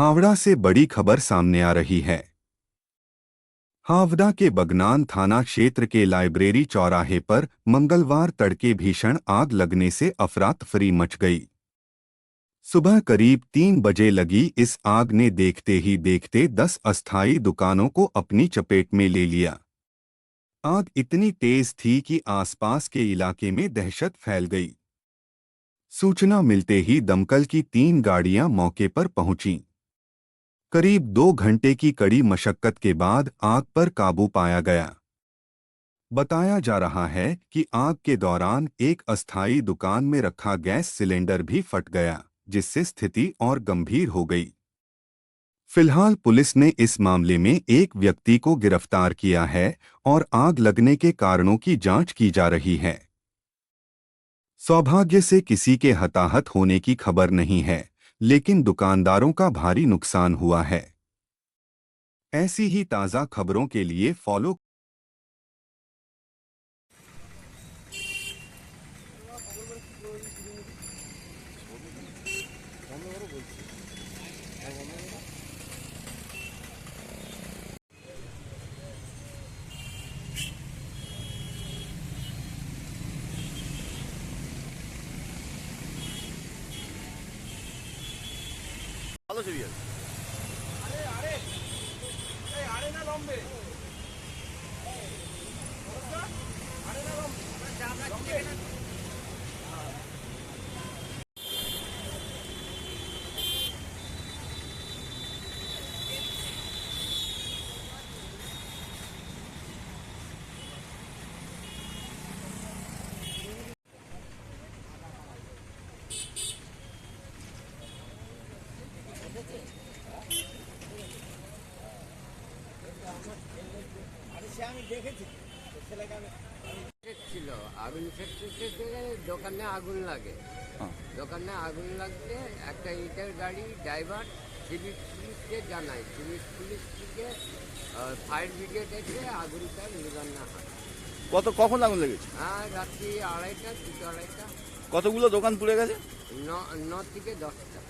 हावड़ा से बड़ी खबर सामने आ रही है। हावड़ा के बगनान थाना क्षेत्र के लाइब्रेरी चौराहे पर मंगलवार तड़के भीषण आग लगने से अफरा-तफरी मच गई। सुबह करीब 3 बजे लगी इस आग ने देखते ही देखते 10 अस्थायी दुकानों को अपनी चपेट में ले लिया। आग इतनी तेज थी कि आसपास के इलाके में दहशत फैल गई। सूचना मिलते ही दमकल की 3 गाड़ियां मौके पर पहुंचीं। करीब 2 घंटे की कड़ी मशक्कत के बाद आग पर काबू पाया गया। बताया जा रहा है कि आग के दौरान एक अस्थायी दुकान में रखा गैस सिलेंडर भी फट गया, जिससे स्थिति और गंभीर हो गई। फिलहाल पुलिस ने इस मामले में एक व्यक्ति को गिरफ्तार किया है और आग लगने के कारणों की जांच की जा रही है। सौभाग्य से किसी के हताहत होने की खबर नहीं है, लेकिन दुकानदारों का भारी नुकसान हुआ है। ऐसी ही ताज़ा खबरों के लिए फॉलो ভালো ছবি আছে। ছিল আগুন সেকতে দোকানে আগুন লাগে। দোকানে আগুন লাগতে একটা ইটের গাড়ি ড্রাইভার সিভিক পুলিশকে জানায়। সিভিক পুলিশ থেকে ফায়ার ব্রিগেড এসে আগুনটা নিবানো হয়। কখন আগুন লেগেছে? রাত্রি 2:30 দুটো 2:30। কতগুলো দোকান পুড়ে গেছে? 9 থেকে 10টা।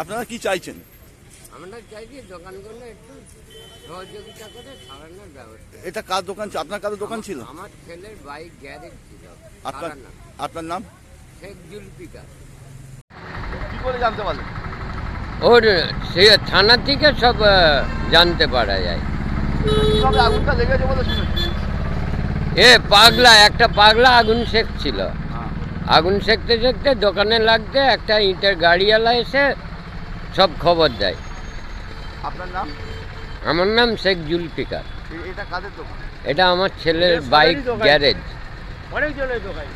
আপনারা কি চাইছেন? আমরা চাইছি দোকানগুলো একটু সহযোগিতা করে সারানোর ব্যবস্থা। এটা কার দোকান? আপনার কারো দোকান ছিল? আমার ছেলের বাইক গ্যারেজ ছিল। আপনার নাম? শেখ জুলফিকার। কি করে জানতে পারলেন? ওর সে থানা থেকে সব জানতে পারা যায়। কিভাবে আগুনটা লেগেছে বলে শুনেছি? একটা পাগলা আগুন সেকছিল। আগুন সেকতে সেকতে দোকানে লাগতে একটা ইটের গাড়িওয়ালা এসে সব খবর দেয়। আপনার নাম? আমার নাম শেখ জুলফিকার। এটা কাদের দোকান? এটা আমার ছেলের বাইক গ্যারেজ। অনেক জনের দোকান।